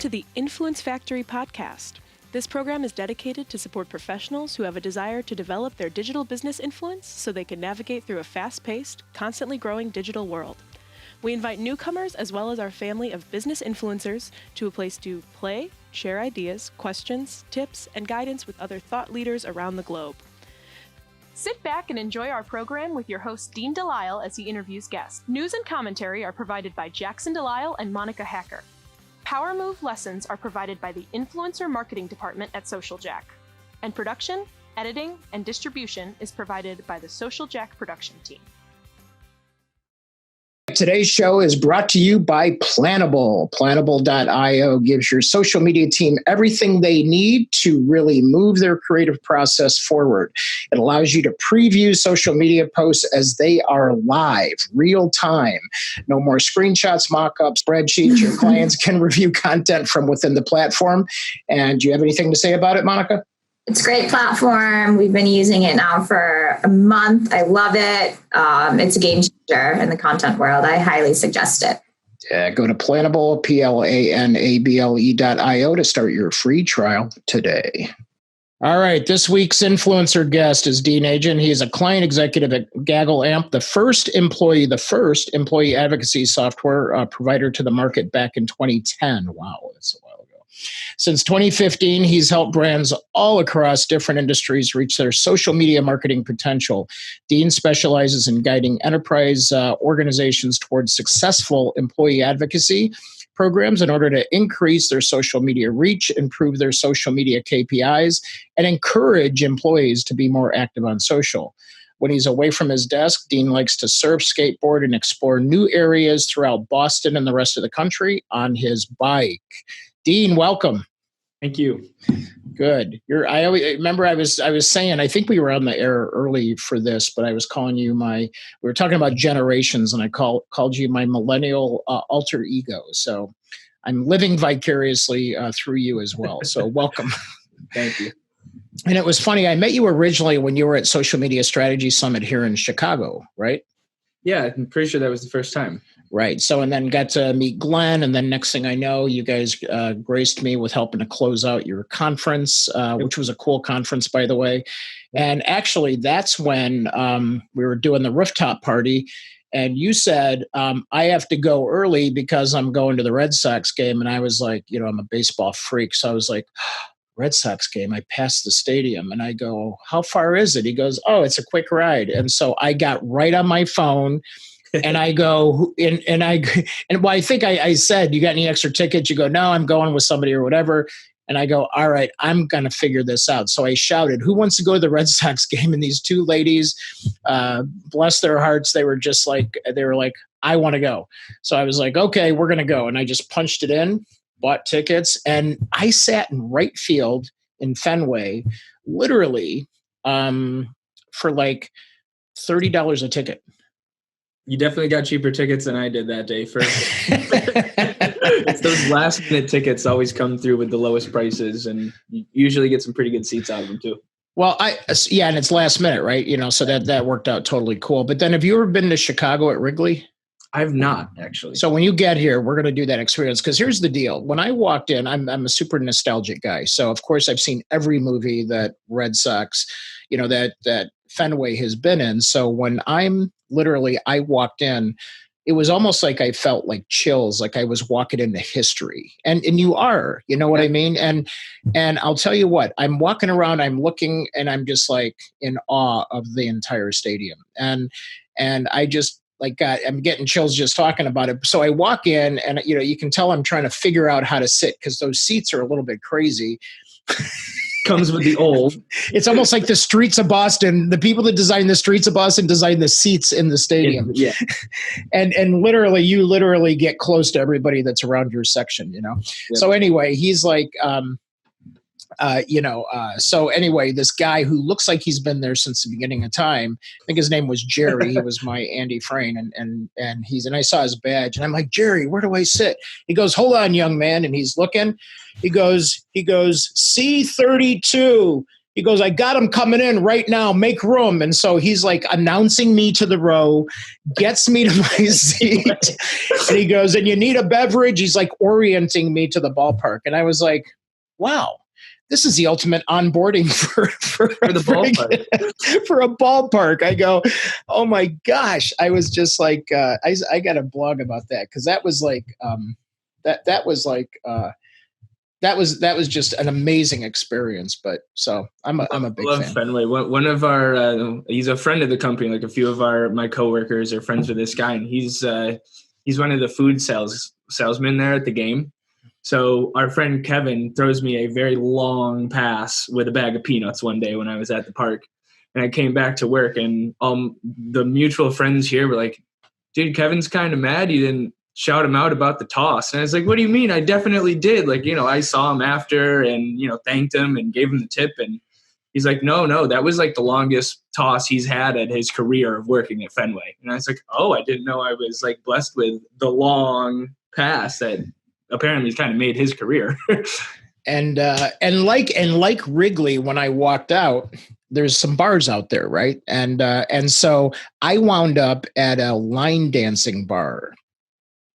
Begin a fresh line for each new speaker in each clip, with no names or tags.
to the Influence Factory podcast. This program is dedicated to support professionals who have a desire to develop their digital business influence so they can navigate through a fast-paced, constantly growing digital world. We invite newcomers as well as our family of business influencers to a place to play, share ideas, questions, tips, and guidance with other thought leaders around the globe. Sit back and enjoy our program with your host Dean DeLisle as he interviews guests. News and commentary are provided by Jackson DeLisle and Monica Hacker. Power Move lessons are provided by the Influencer Marketing Department at Social Jack. And production, editing, and distribution is provided by the Social Jack production team.
Today's show is brought to you by Planable. Planable.io gives your social media team everything they need to really move their creative process forward. It allows you to preview social media posts as they are live, real time. No more screenshots, mock-ups, spreadsheets. Your clients can review content from within the platform. And do you have anything to say about it, Monica?
It's a great platform. We've been using it now for a month. I love it. It's a game changer in the content world. I highly suggest it.
Yeah, go to Planable, Planable.io to start your free trial today. All right, this week's influencer guest is Dean Agen. He is a client executive at Gaggle Amp, the first employee advocacy software provider to the market back in 2010. Wow, that's a while ago. Since 2015, he's helped brands all across different industries reach their social media marketing potential. Dean specializes in guiding enterprise organizations towards successful employee advocacy programs in order to increase their social media reach, improve their social media KPIs, and encourage employees to be more active on social. When he's away from his desk, Dean likes to surf, skateboard, and explore new areas throughout Boston and the rest of the country on his bike. Dean, welcome.
Thank you.
Good. I always remember I was saying, I think we were on the air early for this, but I was calling you we were talking about generations, and I called you my millennial alter ego. So I'm living vicariously through you as well. So welcome.
Thank you.
And it was funny. I met you originally when you were at Social Media Strategy Summit here in Chicago, right?
Yeah, I'm pretty sure that was the first time.
Right. So, and then got to meet Glenn. And then next thing I know, you guys graced me with helping to close out your conference, which was a cool conference, by the way. And actually, that's when we were doing the rooftop party. And you said, I have to go early because I'm going to the Red Sox game. And I was like, I'm a baseball freak. So I was like, Red Sox game, I passed the stadium. And I go, how far is it? He goes, oh, it's a quick ride. And so I got right on my phone. And I go, I think I said, you got any extra tickets? You go, no, I'm going with somebody or whatever. And I go, all right, I'm going to figure this out. So I shouted, who wants to go to the Red Sox game? And these two ladies, bless their hearts, they were like, I want to go. So I was like, okay, we're going to go. And I just punched it in, bought tickets. And I sat in right field in Fenway, literally for like $30 a ticket.
You definitely got cheaper tickets than I did that day. It's those last minute tickets always come through with the lowest prices, and you usually get some pretty good seats out of them too.
Well, and it's last minute, right? So that worked out totally cool. But then have you ever been to Chicago at Wrigley?
I've not, actually.
So when you get here, we're going to do that experience, because here's the deal. When I walked in, I'm a super nostalgic guy. So of course I've seen every movie that Red Sox, that Fenway has been in. So when I walked in, it was almost like I felt like chills, like I was walking into history. And you are, you know what I mean? And I'll tell you what, I'm walking around, I'm looking, and I'm just like in awe of the entire stadium. And I just I'm getting chills just talking about it. So I walk in, and you can tell I'm trying to figure out how to sit, because those seats are a little bit crazy.
Comes with the old.
It's almost like the streets of Boston. The people that designed the streets of Boston designed the seats in the stadium.
Yeah.
And you get close to everybody that's around your section, Yep. So anyway, he's like, so anyway, this guy who looks like he's been there since the beginning of time, I think his name was Jerry. He was my Andy Frayne, and I saw his badge, and I'm like, Jerry, where do I sit? He goes, hold on, young man. And he's looking, he goes, C32. He goes, I got him coming in right now. Make room. And so he's like announcing me to the row, gets me to my seat. And he goes, and you need a beverage? He's like orienting me to the ballpark. And I was like, wow, this is the ultimate onboarding for
the ballpark.
For a ballpark. I go, oh my gosh. I was just like, I got a blog about that because that was like, that was just an amazing experience. But so I'm a big fan.
Fenway. One of our he's a friend of the company. Like a few of my coworkers are friends with this guy, and he's one of the food salesmen there at the game. So our friend Kevin throws me a very long pass with a bag of peanuts one day when I was at the park, and I came back to work, and the mutual friends here were like, "Dude, Kevin's kind of mad you didn't shout him out about the toss." And I was like, what do you mean? I definitely did. Like, I saw him after and, thanked him and gave him the tip. And he's like, no, that was like the longest toss he's had at his career of working at Fenway. And I was like, oh, I didn't know I was like blessed with the long pass that apparently kind of made his career.
And like Wrigley, when I walked out, there's some bars out there, right? And so I wound up at a line dancing bar.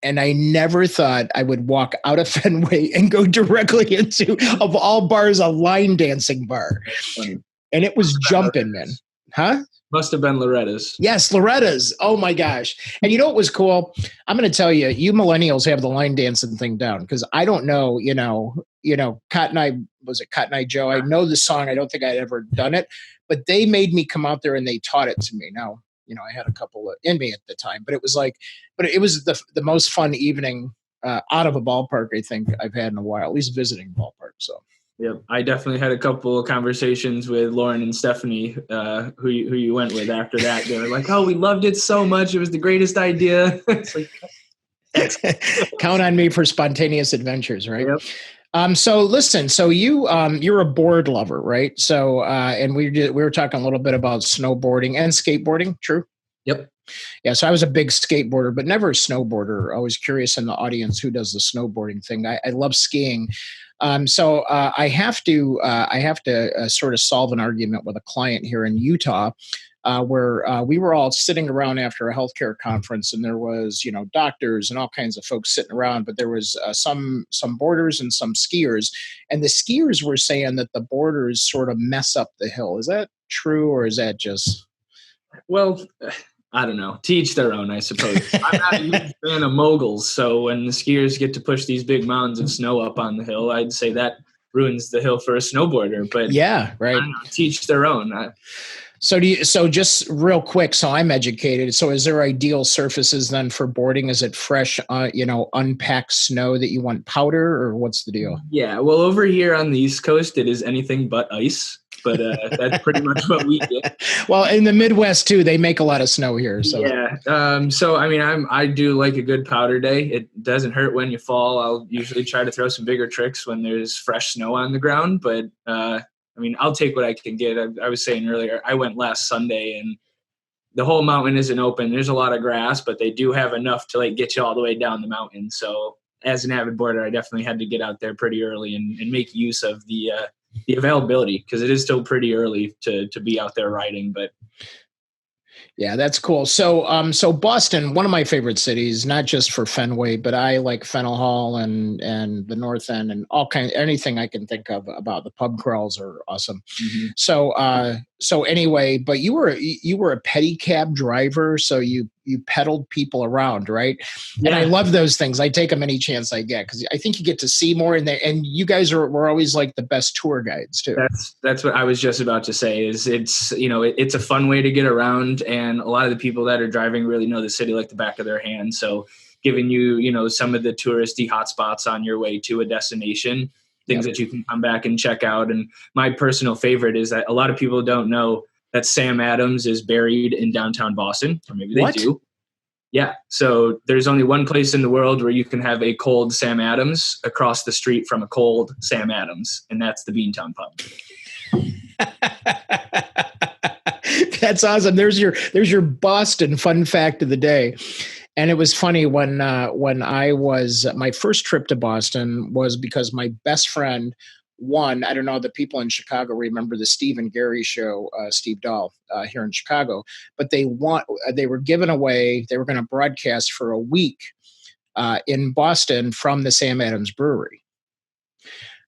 And I never thought I would walk out of Fenway and go directly into, of all bars, a line dancing bar. And it was jumping, man. Huh?
Must have been Loretta's.
Yes, Loretta's. Oh my gosh. And you know what was cool? I'm going to tell you, you millennials have the line dancing thing down because I don't know, Cotton Eye Joe? I know the song. I don't think I'd ever done it, but they made me come out there and they taught it to me. Now, I had a couple in me at the time, but it was the most fun evening out of a ballpark I think I've had in a while, at least visiting ballpark. So,
yeah, I definitely had a couple of conversations with Lauren and Stephanie, who you went with after that. They were like, "Oh, we loved it so much; it was the greatest idea." It's like,
count on me for spontaneous adventures, right?
Yep.
So listen, so you're a board lover, right? So and we were talking a little bit about snowboarding and skateboarding. True.
Yep.
Yeah. So I was a big skateboarder, but never a snowboarder. I was curious in the audience who does the snowboarding thing. I love skiing. So I have to sort of solve an argument with a client here in Utah. Where we were all sitting around after a healthcare conference, and there was, doctors and all kinds of folks sitting around, but there was some boarders and some skiers, and the skiers were saying that the boarders sort of mess up the hill. Is that true, or is that just?
Well, I don't know. To each their own, I suppose. I'm not a huge fan of moguls, so when the skiers get to push these big mounds of snow up on the hill, I'd say that ruins the hill for a snowboarder. But
yeah, right.
I don't know, to each their own.
So just real quick, so I'm educated. So is there ideal surfaces then for boarding? Is it fresh, unpacked snow that you want powder, or what's the deal?
Yeah, well, over here on the East Coast, it is anything but ice. But that's pretty much what we get.
Well, in the Midwest too, they make a lot of snow here. So
yeah. So I mean, I do like a good powder day. It doesn't hurt when you fall. I'll usually try to throw some bigger tricks when there's fresh snow on the ground. But I mean, I'll take what I can get. I was saying earlier, I went last Sunday, and the whole mountain isn't open. There's a lot of grass, but they do have enough to like get you all the way down the mountain. So as an avid boarder, I definitely had to get out there pretty early and make use of the availability, because it is still pretty early to be out there riding. But
yeah, that's cool. So so Boston, one of my favorite cities, not just for Fenway, but I like Fennel Hall and the North End and anything I can think of about the pub crawls are awesome. Mm-hmm. So anyway, but you were a pedicab driver, so you pedaled people around, right? Yeah. And I love those things. I take them any chance I get because I think you get to see more. And you guys were always like the best tour guides too.
That's what I was just about to say. Is it's a fun way to get around, and a lot of the people that are driving really know the city like the back of their hand. So giving you some of the touristy hotspots on your way to a destination. Things that you can come back and check out. And my personal favorite is that a lot of people don't know that Sam Adams is buried in downtown Boston, or maybe they do. Yeah. So there's only one place in the world where you can have a cold Sam Adams across the street from a cold Sam Adams, and that's the Beantown Pub.
That's awesome. There's your Boston fun fact of the day. And it was funny when I was, my first trip to Boston was because my best friend one, I don't know, the people in Chicago remember the Steve and Gary show, Steve Dahl here in Chicago, but they were given away, they were going to broadcast for a week in Boston from the Sam Adams Brewery.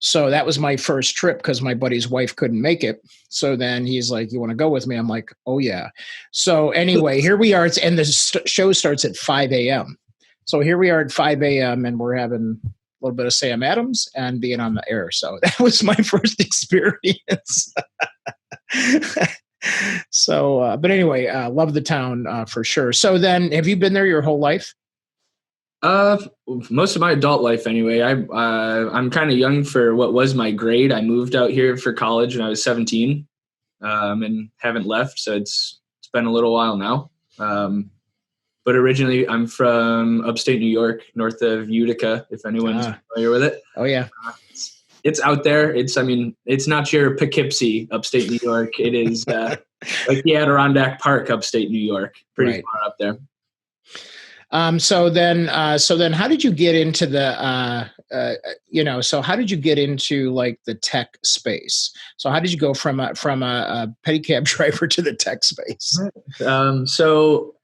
So that was my first trip because my buddy's wife couldn't make it. So then he's like, you want to go with me? I'm like, oh yeah. So anyway, here we are. And the show starts at 5 a.m. So here we are at 5 a.m. and we're having a little bit of Sam Adams and being on the air. So that was my first experience. So, but anyway, love the town for sure. So then have you been there your whole life?
Most of my adult life anyway. I'm kind of young for what was my grade. I moved out here for college when I was 17, and haven't left. So it's been a little while now. But originally I'm from upstate New York, north of Utica, if anyone's familiar with it.
Oh yeah.
It's out there. It's not your Poughkeepsie, upstate New York. It is, like the Adirondack Park, upstate New York, pretty far up there.
So then how did you get into the, so how did you get into like the tech space? So how did you go from a pedicab driver to the tech space?
So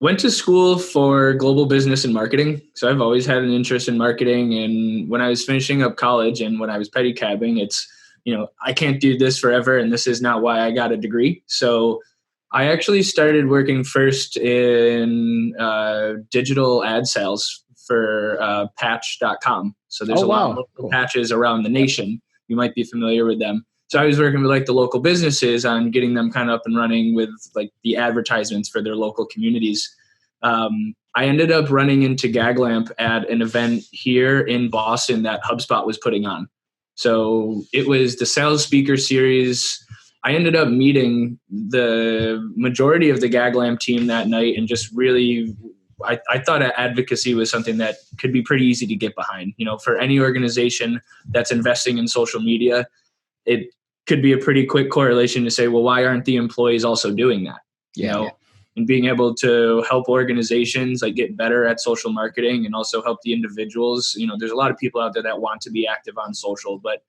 went to school for global business and marketing. So I've always had an interest in marketing. And when I was finishing up college and when I was pedicabbing, it's, I can't do this forever. And this is not why I got a degree. So I actually started working first in digital ad sales for patch.com. So there's a lot of local patches around the nation. You might be familiar with them. So I was working with like the local businesses on getting them kind of up and running with like the advertisements for their local communities. I ended up running into Gaggle at an event here in Boston that HubSpot was putting on. So it was the sales speaker series. I ended up meeting the majority of the Gaggle team that night and just really, I thought advocacy was something that could be pretty easy to get behind. For any organization that's investing in social media, it could be a pretty quick correlation to say, well, why aren't the employees also doing that? And being able to help organizations like get better at social marketing and also help the individuals. There's a lot of people out there that want to be active on social, but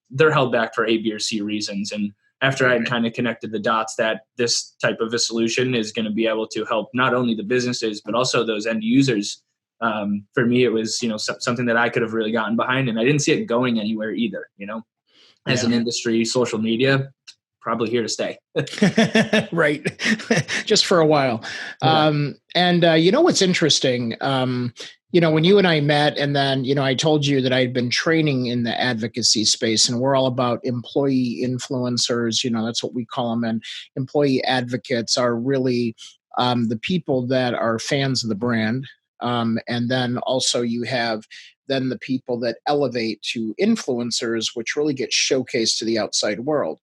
they're held back for A, B, or C reasons. And after I had kind of connected the dots that this type of a solution is going to be able to help not only the businesses, but also those end users. For me, it was, something that I could have really gotten behind, and I didn't see it going anywhere either, as an industry, social media, probably here to stay.
Right. Just for a while. What's interesting, when you and I met and then, I told you that I had been training in the advocacy space and we're all about employee influencers, that's what we call them. And employee advocates are really the people that are fans of the brand. And then also you have then the people that elevate to influencers, which really get showcased to the outside world.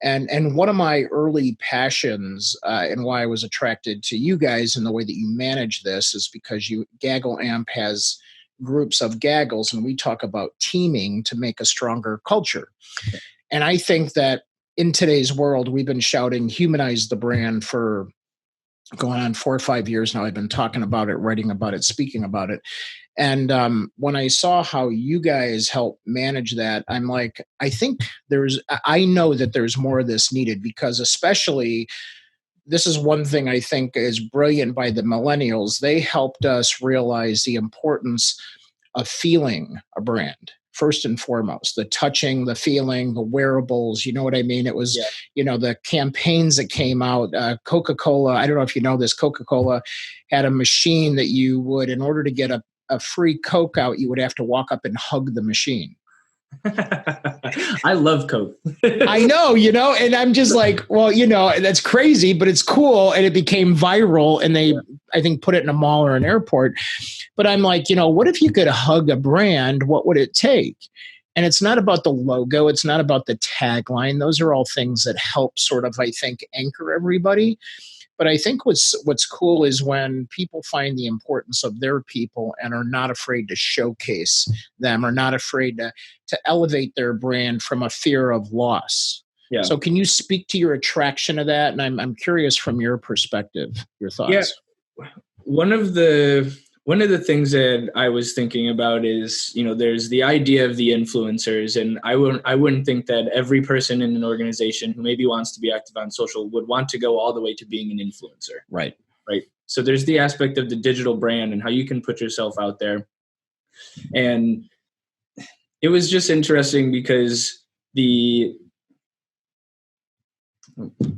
And one of my early passions and why I was attracted to you guys and the way that you manage this is because Gaggle Amp has groups of gaggles and we talk about teaming to make a stronger culture. And I think that in today's world, we've been shouting humanize the brand for going on 4 or 5 years now. I've been talking about it, writing about it, speaking about it. And when I saw how you guys help manage that, I'm like, I know that there's more of this needed because especially this is one thing I think is brilliant by the millennials. They helped us realize the importance of feeling a brand. First and foremost, the touching, the feeling, the wearables, you know what I mean? It was, the campaigns that came out, Coca-Cola, I don't know if you know this, Coca-Cola had a machine that you would, in order to get a free Coke out, you would have to walk up and hug the machine.
I love Coke.
I know, and I'm just like, well, that's crazy, but it's cool. And it became viral and they, I think, put it in a mall or an airport. But I'm like, what if you could hug a brand? What would it take? And it's not about the logo. It's not about the tagline. Those are all things that help sort of, I think, anchor everybody. But I think what's cool is when people find the importance of their people and are not afraid to showcase them, or not afraid to elevate their brand from a fear of loss. Yeah. So can you speak to your attraction to that? And I'm curious from your perspective, your thoughts.
Yeah. One of the One of the things that I was thinking about is, there's the idea of the influencers, and I wouldn't think that every person in an organization who maybe wants to be active on social would want to go all the way to being an influencer.
Right.
So there's the aspect of the digital brand and how you can put yourself out there. And it was just interesting because I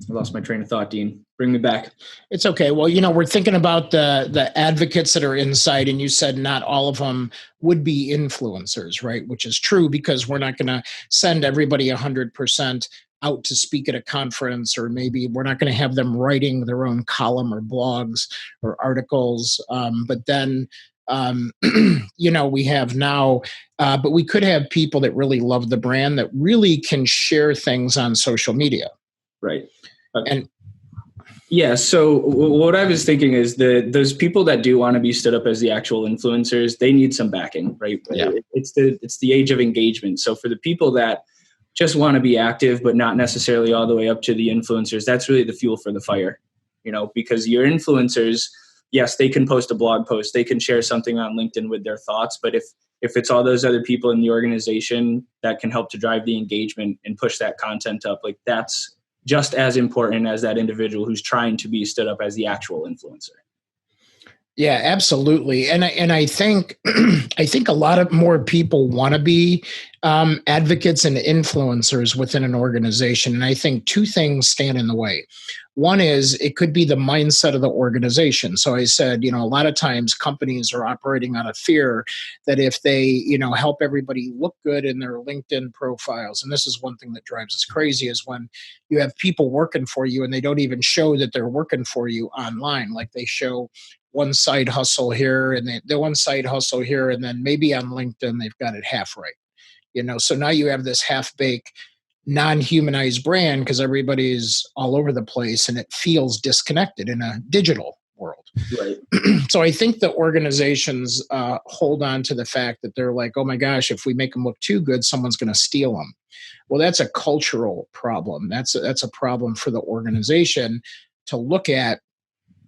lost my train of thought, Dean. Bring me back.
It's okay. Well, we're thinking about the advocates that are inside, and you said not all of them would be influencers, right? Which is true, because we're not going to send everybody 100% out to speak at a conference, or maybe we're not going to have them writing their own column or blogs or articles. But then, we have now, but we could have people that really love the brand that really can share things on social media.
Right.
And
yeah. So what I was thinking is those people that do want to be stood up as the actual influencers, they need some backing, right?
Yeah.
It's the age of engagement. So for the people that just want to be active, but not necessarily all the way up to the influencers, that's really the fuel for the fire, because your influencers, yes, they can post a blog post, they can share something on LinkedIn with their thoughts. But if it's all those other people in the organization that can help to drive the engagement and push that content up, like that's just as important as that individual who's trying to be stood up as the actual influencer.
Yeah, absolutely. And I think a lot of more people want to be advocates and influencers within an organization. And I think two things stand in the way. One is it could be the mindset of the organization. So I said, a lot of times companies are operating out of fear that if they, help everybody look good in their LinkedIn profiles, and this is one thing that drives us crazy, is when you have people working for you and they don't even show that they're working for you online. Like they show one side hustle here and the one side hustle here, and then maybe on LinkedIn they've got it half right. So now you have this half-baked, non-humanized brand because everybody's all over the place and it feels disconnected in a digital world.
Right.
So I think the organizations hold on to the fact that they're like, oh my gosh, if we make them look too good, someone's going to steal them. Well, that's a cultural problem. That's a problem for the organization to look at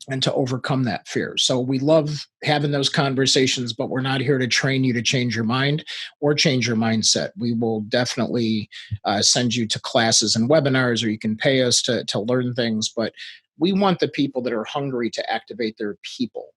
and to overcome that fear. So we love having those conversations, but we're not here to train you to change your mind or change your mindset. We will definitely send you to classes and webinars, or you can pay us to learn things, but we want the people that are hungry to activate their people.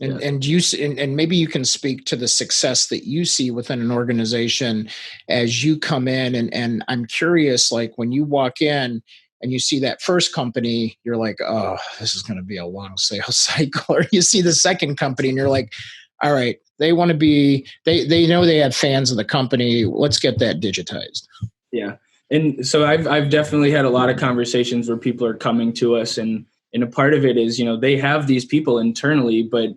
And, and maybe you can speak to the success that you see within an organization as you come in. And I'm curious, like when you walk in, and you see that first company, you're like, oh, this is going to be a long sales cycle. Or you see the second company and you're like, all right, they want to be, they know they have fans of the company. Let's get that digitized.
Yeah. And so I've definitely had a lot of conversations where people are coming to us, and a part of it is, they have these people internally, but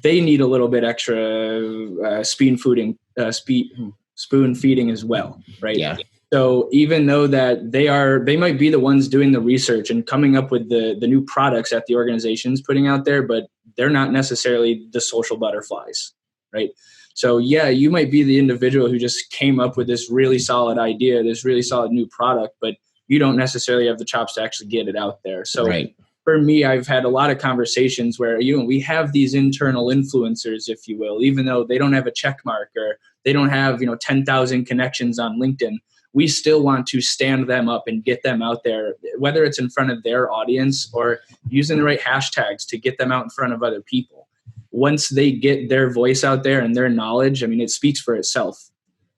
they need a little bit extra spoon feeding as well. Right.
Yeah.
So even though that they might be the ones doing the research and coming up with the new products that the organization's putting out there, but they're not necessarily the social butterflies, right? So yeah, you might be the individual who just came up with this really solid idea, this really solid new product, but you don't necessarily have the chops to actually get it out there. So
right.
For me, I've had a lot of conversations where, we have these internal influencers, if you will, even though they don't have a check mark or they don't have, 10,000 connections on LinkedIn. We still want to stand them up and get them out there, whether it's in front of their audience or using the right hashtags to get them out in front of other people. Once they get their voice out there and their knowledge, it speaks for itself.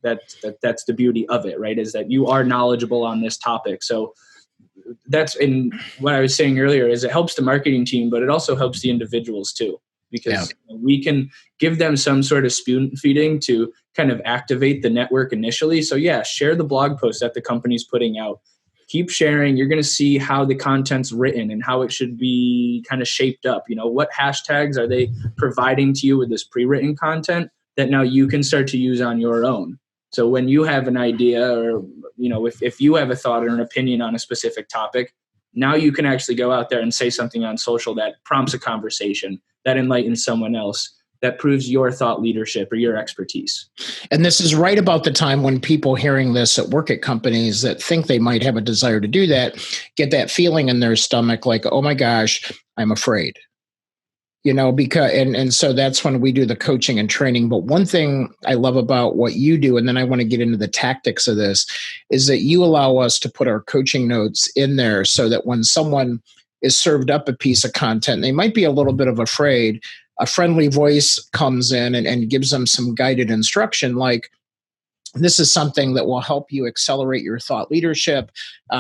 That's the beauty of it, right? Is that you are knowledgeable on this topic. So that's in what I was saying earlier, is it helps the marketing team, but it also helps the individuals too, because we can give them some sort of spoon feeding to kind of activate the network initially. So yeah, share the blog post that the company's putting out. Keep sharing. You're going to see how the content's written and how it should be kind of shaped up. What hashtags are they providing to you with this pre-written content that now you can start to use on your own? So when you have an idea, or, if you have a thought or an opinion on a specific topic, now you can actually go out there and say something on social that prompts a conversation, that enlightens someone else, that proves your thought leadership or your expertise.
And this is right about the time when people hearing this at work at companies that think they might have a desire to do that, get that feeling in their stomach like, oh my gosh, I'm afraid. because, and so that's when we do the coaching and training. But one thing I love about what you do, and then I want to get into the tactics of this, is that you allow us to put our coaching notes in there so that when someone is served up a piece of content, they might be a little bit of afraid, a friendly voice comes in and gives them some guided instruction, like, this is something that will help you accelerate your thought leadership.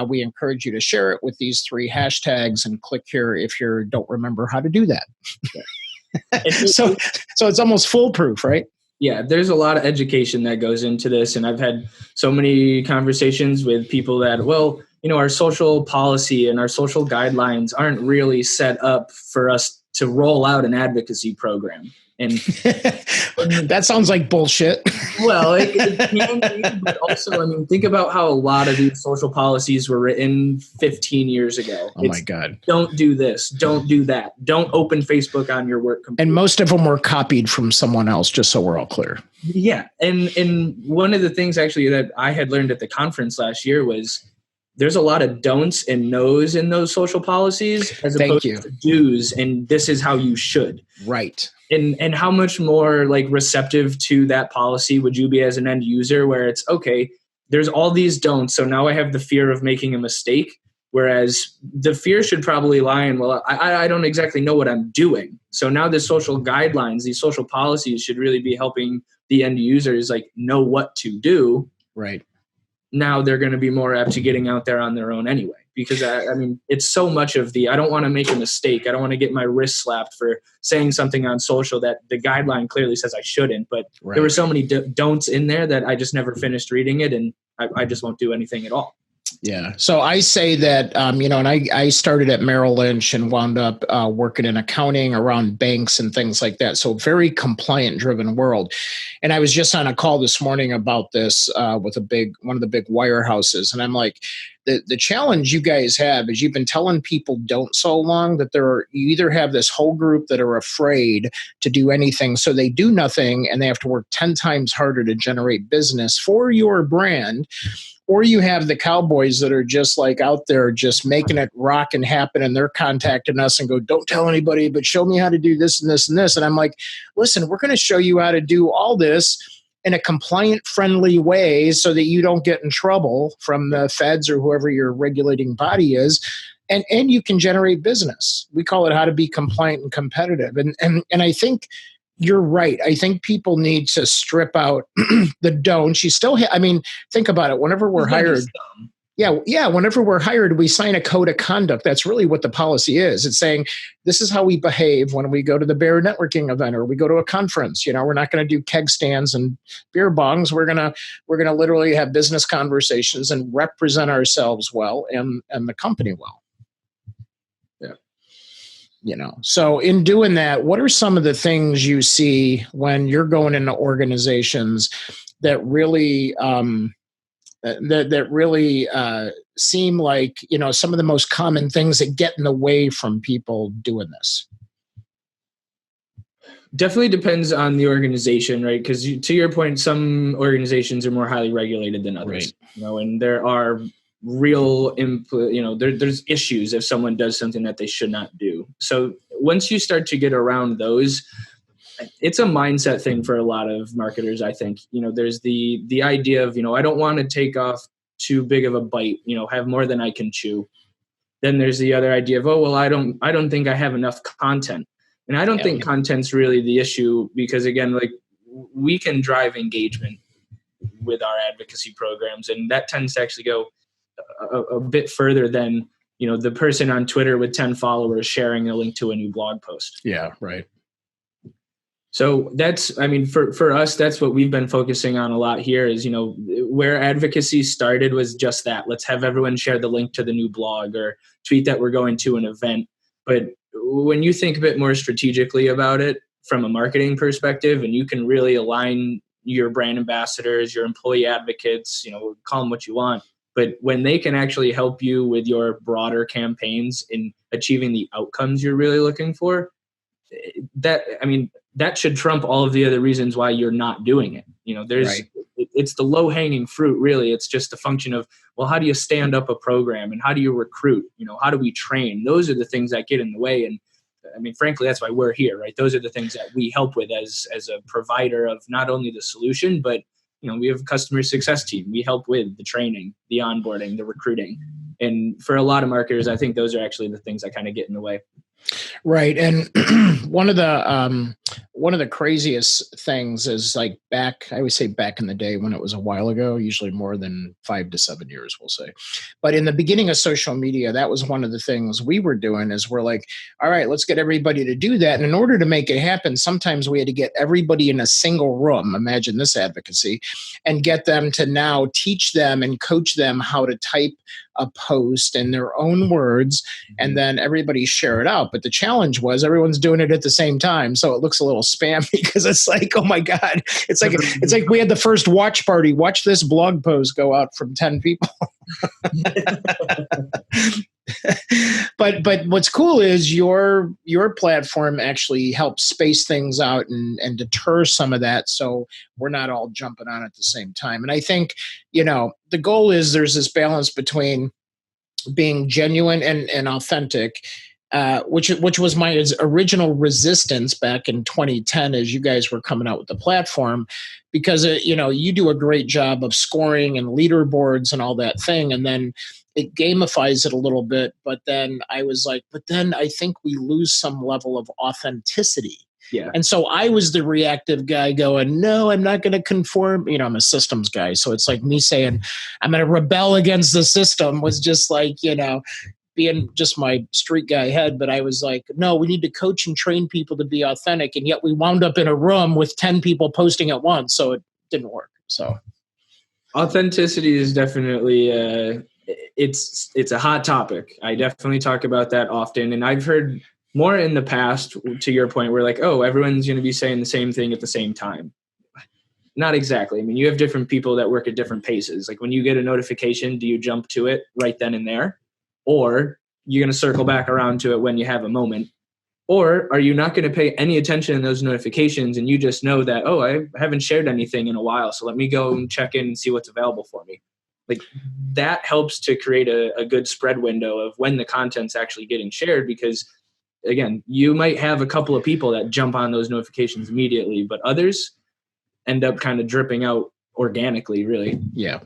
We encourage you to share it with these 3 hashtags and click here if you don't remember how to do that. So it's almost foolproof, right?
Yeah, there's a lot of education that goes into this. And I've had so many conversations with people that, well, our social policy and our social guidelines aren't really set up for us to roll out an advocacy program. And
that sounds like bullshit.
Well, it can be, but also, think about how a lot of these social policies were written 15 years ago.
My God.
Don't do this. Don't do that. Don't open Facebook on your work computer.
And most of them were copied from someone else, just so we're all clear.
Yeah. And one of the things actually that I had learned at the conference last year was there's a lot of don'ts and no's in those social policies as opposed to do's, and this is how you should.
Right.
And how much more receptive to that policy would you be as an end user, where it's, okay, there's all these don'ts, so now I have the fear of making a mistake, whereas the fear should probably lie in, well, I don't exactly know what I'm doing. So now the social guidelines, these social policies should really be helping the end users know what to do.
Right.
Now they're going to be more apt to getting out there on their own anyway. Because it's so much of I don't want to make a mistake. I don't want to get my wrist slapped for saying something on social that the guideline clearly says I shouldn't. But There were so many don'ts in there that I just never finished reading it, and I just won't do anything at all.
Yeah. So I say that, and I started at Merrill Lynch and wound up working in accounting around banks and things like that. So very compliant driven world. And I was just on a call this morning about this with one of the big wirehouses. And I'm like, the challenge you guys have is you've been telling people don't so long that you either have this whole group that are afraid to do anything, so they do nothing and they have to work 10 times harder to generate business for your brand, or you have the cowboys that are just out there just making it rock and happen, and they're contacting us and go, don't tell anybody, but show me how to do this and this and this. And I'm like, listen, we're going to show you how to do all this in a compliant, friendly way so that you don't get in trouble from the feds or whoever your regulating body is. And you can generate business. We call it how to be compliant and competitive. And I think you're right. I think people need to strip out the don'ts. You still think about it. Whenever we're hired, whenever we're hired, we sign a code of conduct. That's really what the policy is. It's saying this is how we behave when we go to the beer networking event or we go to a conference. We're not going to do keg stands and beer bongs. We're gonna literally have business conversations and represent ourselves well and the company well. So in doing that, what are some of the things you see when you're going into organizations that really seem like, some of the most common things that get in the way from people doing this?
Definitely depends on the organization, right? Because to your point, some organizations are more highly regulated than others, right. And there are real there's issues if someone does something that they should not do. So once you start to get around those, it's a mindset thing for a lot of marketers. I think, there's the idea of, I don't want to take off too big of a bite, have more than I can chew. Then there's the other idea of, I don't think I have enough content. And I don't think content's really the issue, because again, we can drive engagement with our advocacy programs, and that tends to actually go a bit further than, the person on Twitter with 10 followers sharing a link to a new blog post.
Yeah, right.
So that's, for us, that's what we've been focusing on a lot here is, where advocacy started was just that. Let's have everyone share the link to the new blog or tweet that we're going to an event. But when you think a bit more strategically about it from a marketing perspective, and you can really align your brand ambassadors, your employee advocates, call them what you want. But when they can actually help you with your broader campaigns in achieving the outcomes you're really looking for, that should trump all of the other reasons why you're not doing it. It's the low hanging fruit, really. It's just a function of, well, how do you stand up a program and how do you recruit? How do we train? Those are the things that get in the way. And I mean, frankly, that's why we're here, right? Those are the things that we help with as a provider of not only the solution, but we have a customer success team. We help with the training, the onboarding, the recruiting. And for a lot of marketers, I think those are actually the things that kind of get in the way.
Right. And one of the craziest things is like I always say back in the day when it was a while ago, usually more than 5 to 7 years, we'll say. But in the beginning of social media, that was one of the things we were doing is we're like, all right, let's get everybody to do that. And in order to make it happen, sometimes we had to get everybody in a single room. Imagine this advocacy, and get them to now teach them and coach them how to type a post in their own words, and then everybody share it out. But the challenge was everyone's doing it at the same time, so it looks a little spammy because it's like, oh my God, it's like we had the first watch party. Watch this blog post go out from 10 people. But what's cool is your platform actually helps space things out and deter some of that, so we're not all jumping on at the same time. And I think the goal is there's this balance between being genuine and authentic, which was my original resistance back in 2010 as you guys were coming out with the platform, because you do a great job of scoring and leaderboards and all that thing, and then it gamifies it a little bit. But then I was like, I think we lose some level of authenticity.
Yeah.
And so I was the reactive guy going, no, I'm not going to conform. I'm a systems guy. So it's like me saying, I'm going to rebel against the system was just like, being just my street guy head. But I was like, no, we need to coach and train people to be authentic. And yet we wound up in a room with 10 people posting at once. So it didn't work. So
authenticity is definitely, it's a hot topic. I definitely talk about that often. And I've heard more in the past, to your point, where like, oh, everyone's going to be saying the same thing at the same time. Not exactly. I mean, you have different people that work at different paces. Like when you get a notification, do you jump to it right then and there? Or you're going to circle back around to it when you have a moment? Or are you not going to pay any attention to those notifications and you just know that, oh, I haven't shared anything in a while, so let me go and check in and see what's available for me. Like that helps to create a good spread window of when the content's actually getting shared, because again, you might have a couple of people that jump on those notifications immediately, but others end up kind of dripping out organically, really.
Yeah.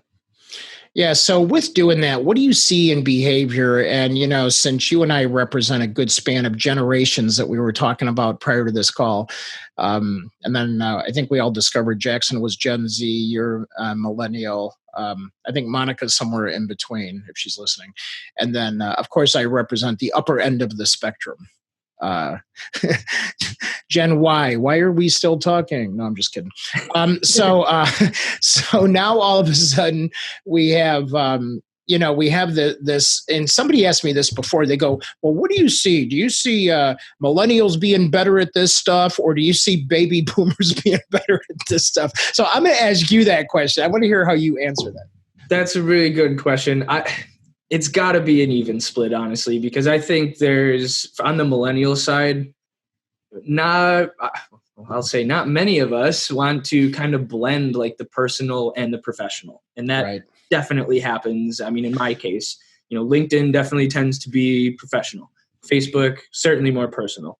Yeah. So with doing that, what do you see in behavior? And, since you and I represent a good span of generations that we were talking about prior to this call, and then I think we all discovered Jackson was Gen Z, you're millennial. I think Monica's somewhere in between if she's listening. And then, of course, I represent the upper end of the spectrum. Gen Y, why are we still talking? No, I'm just kidding. So now all of a sudden we have, we have this, and somebody asked me this before. They go, well, what do you see? Do you see millennials being better at this stuff, or do you see baby boomers being better at this stuff? So I'm going to ask you that question. I want to hear how you answer that.
That's a really good question. It's got to be an even split, honestly, because I think there's, on the millennial side, not many of us want to kind of blend like the personal and the professional. And that definitely happens. I mean, in my case, LinkedIn definitely tends to be professional. Facebook, certainly more personal.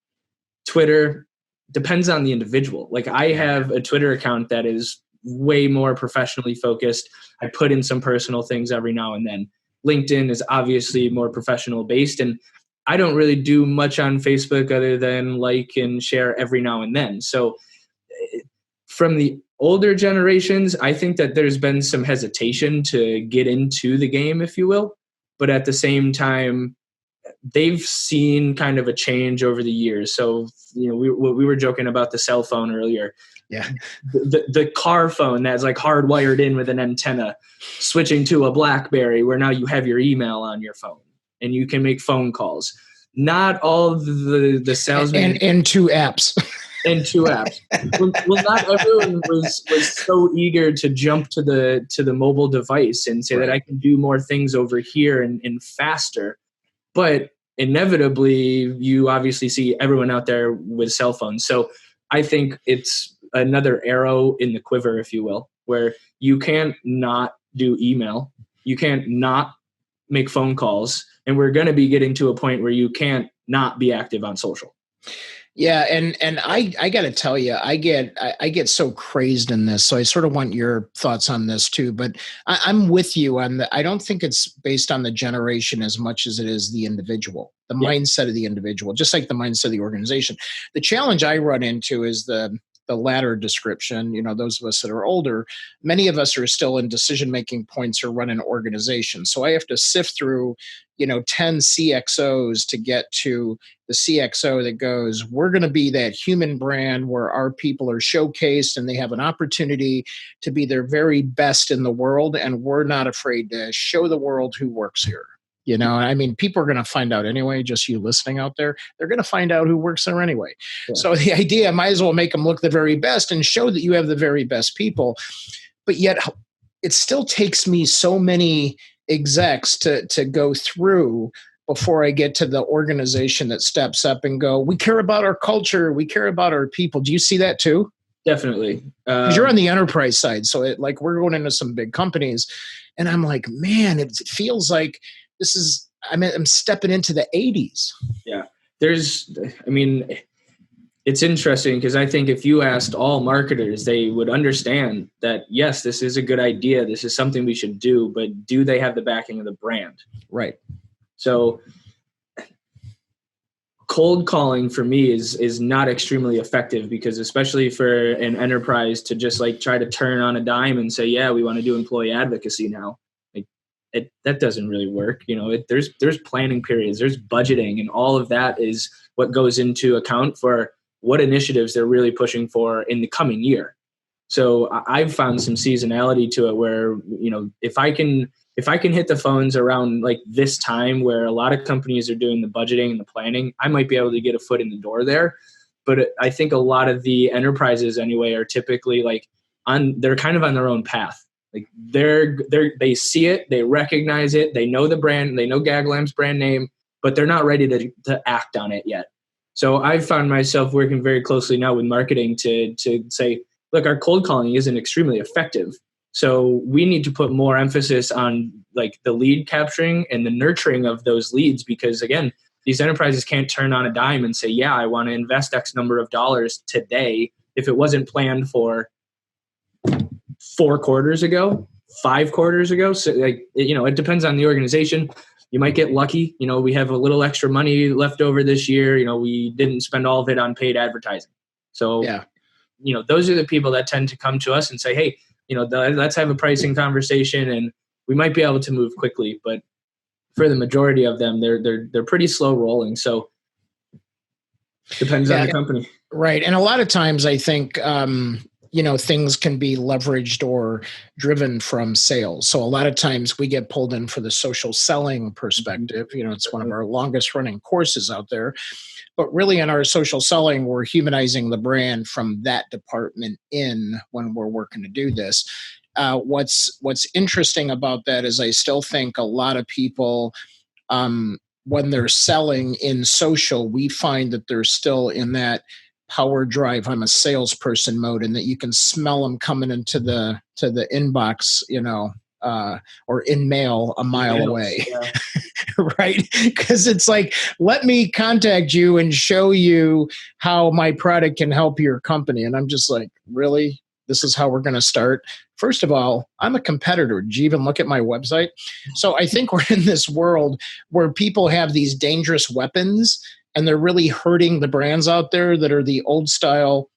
Twitter depends on the individual. Like I have a Twitter account that is way more professionally focused. I put in some personal things every now and then. LinkedIn is obviously more professional based, and I don't really do much on Facebook other than like and share every now and then. So from the older generations, I think that there's been some hesitation to get into the game, if you will. But at the same time, they've seen kind of a change over the years. So, we were joking about the cell phone earlier.
Yeah.
The car phone that's like hardwired in with an antenna, switching to a BlackBerry where now you have your email on your phone and you can make phone calls. Not all the salesmen
and 2 apps.
And 2 apps. Well, not everyone was so eager to jump to the mobile device and say that I can do more things over here and faster. But inevitably, you obviously see everyone out there with cell phones. So I think it's another arrow in the quiver, if you will, where you can't not do email. You can't not make phone calls. And we're going to be getting to a point where you can't not be active on social.
Yeah, and I got to tell you, I get so crazed in this. So I sort of want your thoughts on this too. But I'm with you on the. I don't think it's based on the generation as much as it is the individual, the mindset of the individual, just like the mindset of the organization. The challenge I run into is the latter description. Those of us that are older, many of us are still in decision making points or run an organization. So I have to sift through 10 CXOs to get to the CXO that goes, we're going to be that human brand where our people are showcased and they have an opportunity to be their very best in the world. And we're not afraid to show the world who works here. People are going to find out anyway, just you listening out there. They're going to find out who works there anyway. Yeah. So the idea, might as well make them look the very best and show that you have the very best people. But yet it still takes me so many execs to go through before I get to the organization that steps up and go, we care about our culture. We care about our people. Do you see that too?
Definitely.
Because you're on the enterprise side. So we're going into some big companies and I'm like, man, it feels like I'm stepping into the 80s.
Yeah. It's interesting because I think if you asked all marketers, they would understand that, yes, this is a good idea. This is something we should do, but do they have the backing of the brand?
Right.
So cold calling for me is not extremely effective because especially for an enterprise to just try to turn on a dime and say, yeah, we want to do employee advocacy now. That doesn't really work. There's planning periods, there's budgeting, and all of that is what goes into account for what initiatives they're really pushing for in the coming year. So I've found some seasonality to it where, if I can hit the phones around this time where a lot of companies are doing the budgeting and the planning, I might be able to get a foot in the door there. But I think a lot of the enterprises anyway are typically they're kind of on their own path. They see it, they recognize it, they know the brand, they know Gaggle's brand name, but they're not ready to act on it yet. So I've found myself working very closely now with marketing to say, look, our cold calling isn't extremely effective. So we need to put more emphasis on the lead capturing and the nurturing of those leads, because again, these enterprises can't turn on a dime and say, yeah, I want to invest X number of dollars today if it wasn't planned for 4 quarters ago, 5 quarters ago. So it depends on the organization. You might get lucky. We have a little extra money left over this year. We didn't spend all of it on paid advertising. So,
yeah.
Those are the people that tend to come to us and say, hey, let's have a pricing conversation, and we might be able to move quickly. But for the majority of them, they're pretty slow rolling. So depends on the company.
Right. And a lot of times I think, things can be leveraged or driven from sales. So a lot of times we get pulled in for the social selling perspective. It's one of our longest running courses out there. But really in our social selling, we're humanizing the brand from that department in when we're working to do this. What's interesting about that is I still think a lot of people, when they're selling in social, we find that they're still in that power drive, I'm a salesperson mode, and that you can smell them coming into the inbox, or in mail a mile away. Yeah. Right? Because it's let me contact you and show you how my product can help your company. And I'm just really? This is how we're going to start? First of all, I'm a competitor. Did you even look at my website? So I think we're in this world where people have these dangerous weapons and they're really hurting the brands out there that are the old style.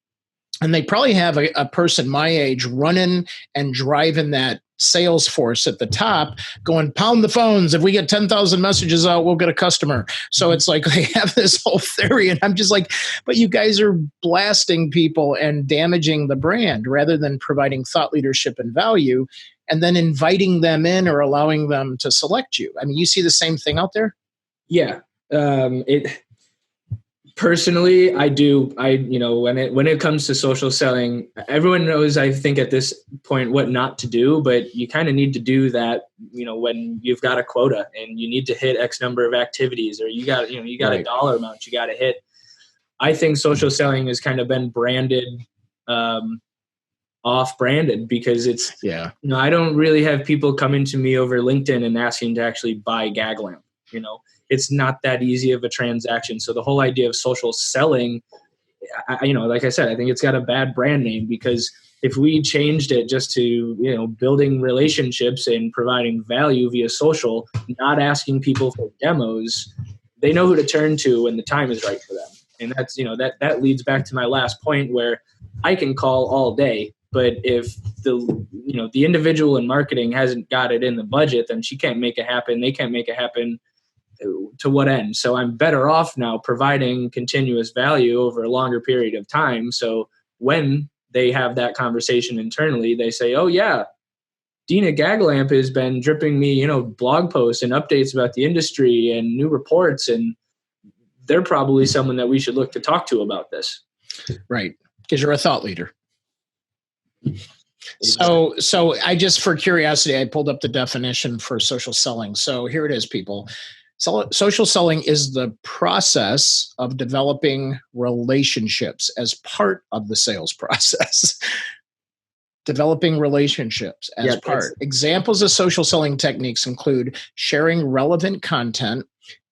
And they probably have a person my age running and driving that sales force at the top going, pound the phones. If we get 10,000 messages out, we'll get a customer. So it's they have this whole theory. And I'm just but you guys are blasting people and damaging the brand rather than providing thought leadership and value and then inviting them in or allowing them to select you. You see the same thing out there?
Yeah. Personally, I do. When it comes to social selling, everyone knows, I think at this point, what not to do, but you kind of need to do that, when you've got a quota and you need to hit X number of activities, or you got right. A dollar amount you got to hit. I think social selling has kind of been branded, off-branded, because it's, I don't really have people coming to me over LinkedIn and asking to actually buy Gaggle. it's not that easy of a transaction. So the whole idea of social selling, like I said, I think it's got a bad brand name, because if we changed it just to, building relationships and providing value via social, not asking people for demos, they know who to turn to when the time is right for them. And that's, that leads back to my last point, where I can call all day, but if the individual in marketing hasn't got it in the budget, then she can't make it happen. They can't make it happen. To what end? So I'm better off now providing continuous value over a longer period of time. So when they have that conversation internally, they say, oh yeah, Dean at Gaggle has been dripping me, blog posts and updates about the industry and new reports, and they're probably someone that we should look to talk to about this.
Right. Because you're a thought leader. So I just, for curiosity, I pulled up the definition for social selling. So here it is, people. Social selling is the process of developing relationships as part of the sales process. Developing relationships as part. Examples of social selling techniques include sharing relevant content,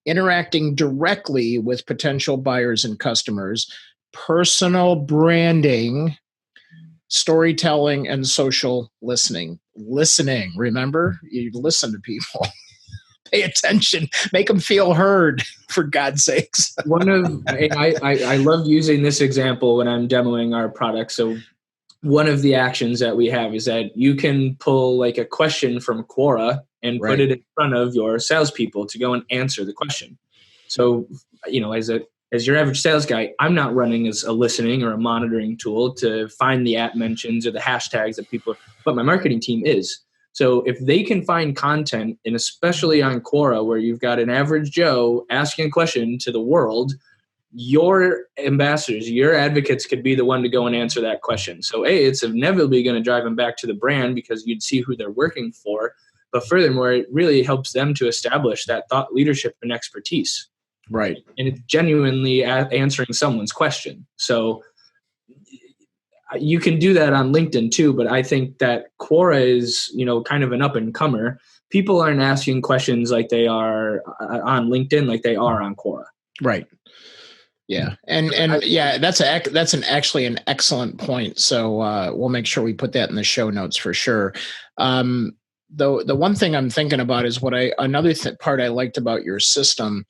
interacting directly with potential buyers and customers, personal branding, storytelling, and social listening. Listening, remember? You listen to people. Pay attention, make them feel heard, for God's sakes.
I love using this example when I'm demoing our product. So one of the actions that we have is that you can pull like a question from Quora and put it in front of your salespeople to go and answer the question. So, as your average sales guy, I'm not running as a listening or a monitoring tool to find the at mentions or the hashtags that but my marketing team is. So if they can find content, and especially on Quora, where you've got an average Joe asking a question to the world, your ambassadors, your advocates could be the one to go and answer that question. So it's inevitably going to drive them back to the brand, because you'd see who they're working for. But furthermore, it really helps them to establish that thought leadership and expertise.
Right.
And it's genuinely answering someone's question. So you can do that on LinkedIn too, but I think that Quora is, kind of an up and comer. People aren't asking questions like they are on LinkedIn, like they are on Quora. Right.
Yeah. And yeah, that's actually an excellent point. So we'll make sure we put that in the show notes for sure. The one thing I'm thinking about is another part I liked about your system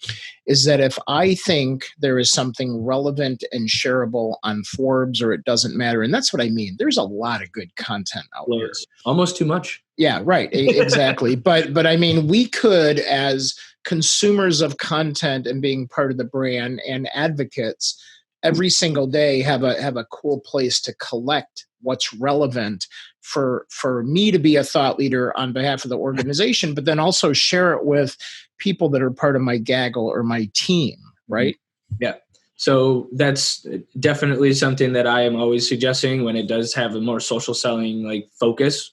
is that if I think there is something relevant and shareable on Forbes, or it doesn't matter, and that's what I mean. There's a lot of good content out there.
Almost too much.
Yeah, right. Exactly. But I mean, we could, as consumers of content and being part of the brand and advocates, every single day have a cool place to collect what's relevant for me to be a thought leader on behalf of the organization, but then also share it with people that are part of my Gaggle or my team, right?
Yeah. So that's definitely something that I am always suggesting when it does have a more social selling focus.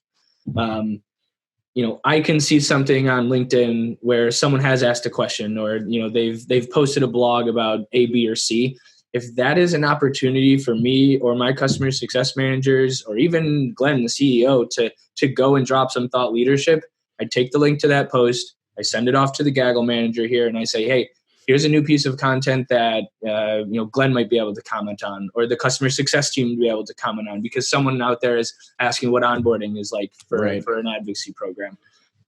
I can see something on LinkedIn where someone has asked a question, or they've posted a blog about A, B, or C. If that is an opportunity for me or my customer success managers, or even Glenn, the CEO, to go and drop some thought leadership, I take the link to that post, I send it off to the Gaggle manager here, and I say, hey, here's a new piece of content that Glenn might be able to comment on, or the customer success team would be able to comment on, because someone out there is asking what onboarding is like for an advocacy program.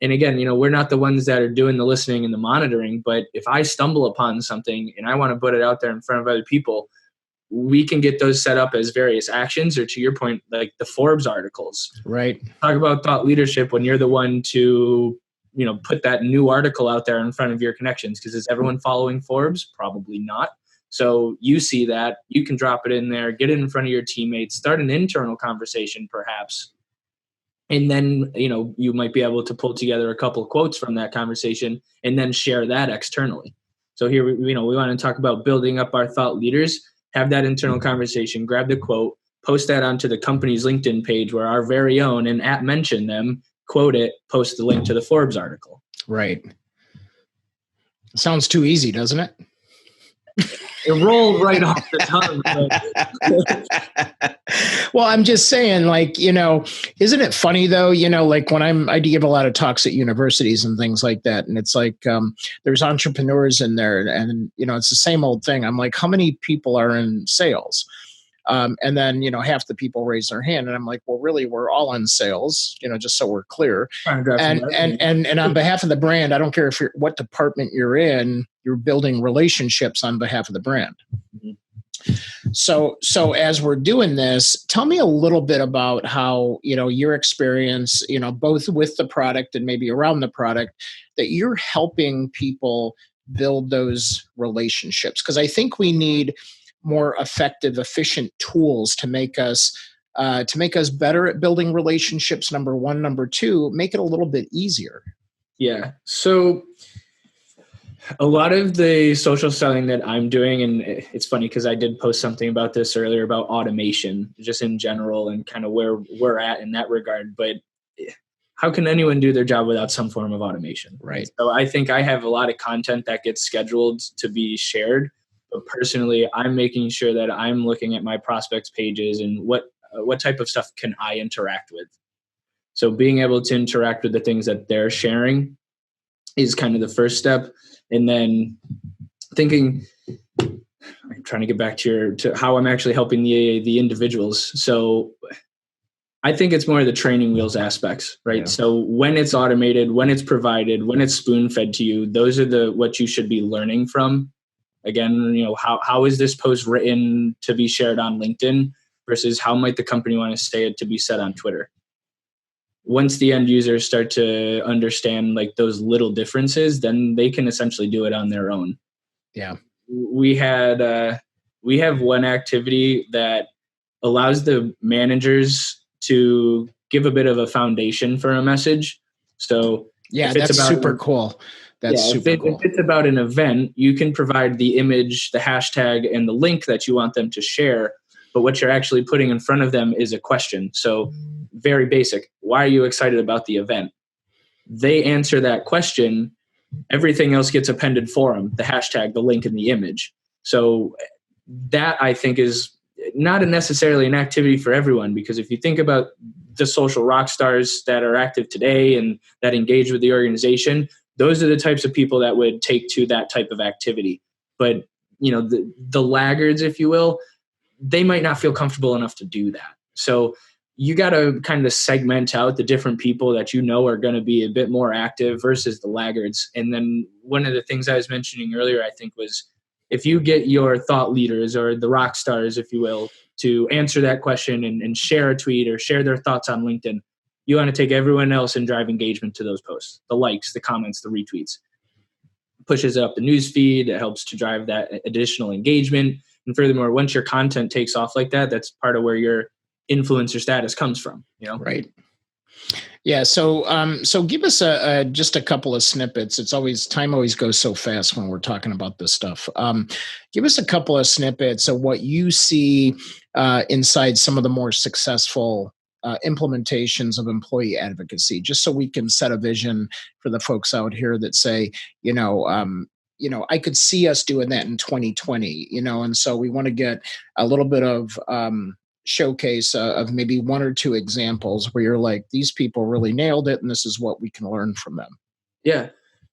And again, we're not the ones that are doing the listening and the monitoring, but if I stumble upon something and I want to put it out there in front of other people, we can get those set up as various actions, or to your point, like the Forbes articles.
Right.
Talk about thought leadership when you're the one to, put that new article out there in front of your connections, because is everyone following Forbes? Probably not. So you see that, you can drop it in there, get it in front of your teammates, start an internal conversation perhaps. And then, you might be able to pull together a couple of quotes from that conversation and then share that externally. So here, we want to talk about building up our thought leaders, have that internal conversation, grab the quote, post that onto the company's LinkedIn page where our very own, and mention them, quote it, post the link to the Forbes article.
Right. Sounds too easy, doesn't it?
It rolled right off the tongue.
Well, I'm just saying, like, isn't it funny though? Like when I give a lot of talks at universities and things like that, and it's like there's entrepreneurs in there, and it's the same old thing. I'm like, how many people are in sales? And then, half the people raise their hand, and I'm like, well, really, we're all in sales, just so we're clear. And on behalf of the brand, I don't care what department you're in, you're building relationships on behalf of the brand.
Mm-hmm.
So as we're doing this, tell me a little bit about how, your experience, both with the product and maybe around the product, that you're helping people build those relationships. Because I think we need more effective, efficient tools to make us better at building relationships. Number one. Number two, make it a little bit easier.
Yeah. So a lot of the social selling that I'm doing, and it's funny because I did post something about this earlier about automation, just in general, and kind of where we're at in that regard. But how can anyone do their job without some form of automation?
Right.
So I think I have a lot of content that gets scheduled to be shared. But personally, I'm making sure that I'm looking at my prospects pages and what type of stuff can I interact with. So being able to interact with the things that they're sharing is kind of the first step. And then thinking, I'm trying to get back to how I'm actually helping the individuals. So I think it's more of the training wheels aspects, right? Yeah. So when it's automated, when it's provided, when it's spoon fed to you, those are what you should be learning from. Again, how is this post written to be shared on LinkedIn versus how might the company want to say it to be said on Twitter? Once the end users start to understand like those little differences, then they can essentially do it on their own.
Yeah.
We have one activity that allows the managers to give a bit of a foundation for a message. So
yeah, that's super cool. That's super cool.
If it's about an event, you can provide the image, the hashtag, and the link that you want them to share. But what you're actually putting in front of them is a question. So very basic. Why are you excited about the event? They answer that question. Everything else gets appended for them, the hashtag, the link, and the image. So that, I think, is not necessarily an activity for everyone, because if you think about the social rock stars that are active today and that engage with the organization, those are the types of people that would take to that type of activity. But, the laggards, if you will, they might not feel comfortable enough to do that. So you got to kind of segment out the different people that are going to be a bit more active versus the laggards. And then one of the things I was mentioning earlier, I think, was if you get your thought leaders or the rock stars, if you will, to answer that question and share a tweet or share their thoughts on LinkedIn, you want to take everyone else and drive engagement to those posts, the likes, the comments, the retweets. Pushes up the news feed. It helps to drive that additional engagement. And furthermore, once your content takes off like that, that's part of where your influencer status comes from.
Right. Yeah. So give us just a couple of snippets. Time always goes so fast when we're talking about this stuff. Give us a couple of snippets of what you see inside some of the more successful implementations of employee advocacy, just so we can set a vision for the folks out here that say, I could see us doing that in 2020, and so we want to get a little bit of showcase of maybe one or two examples where you're like, these people really nailed it, and this is what we can learn from them.
Yeah.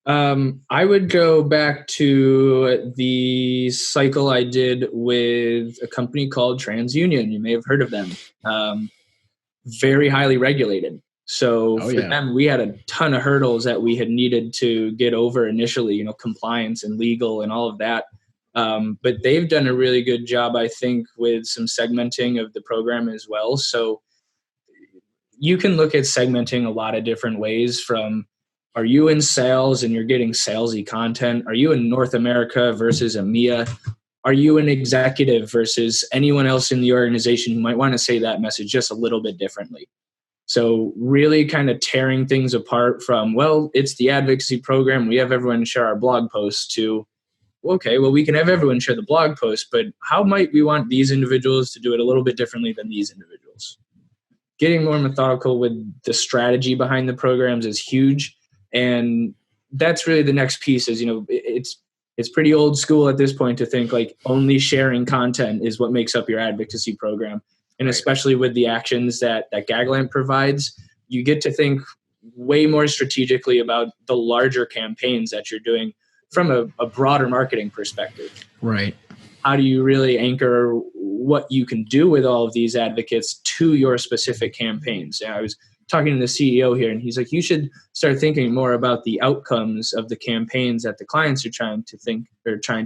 I would go back to the cycle I did with a company called TransUnion. You may have heard of them. Very highly regulated. So for them, we had a ton of hurdles that we had needed to get over initially, compliance and legal and all of that. But they've done a really good job, I think, with some segmenting of the program as well. So you can look at segmenting a lot of different ways from, are you in sales and you're getting salesy content? Are you in North America versus EMEA? Are you an executive versus anyone else in the organization who might want to say that message just a little bit differently? So really kind of tearing things apart from, well, it's the advocacy program, we have everyone share our blog posts, to, okay, well, we can have everyone share the blog post, but how might we want these individuals to do it a little bit differently than these individuals? Getting more methodical with the strategy behind the programs is huge. And that's really the next piece is, it's pretty old school at this point to think like only sharing content is what makes up your advocacy program. And especially with the actions that Gaggle provides, you get to think way more strategically about the larger campaigns that you're doing from a broader marketing perspective.
Right.
How do you really anchor what you can do with all of these advocates to your specific campaigns? I was talking to the CEO here, and he's like, you should start thinking more about the outcomes of the campaigns that the clients are trying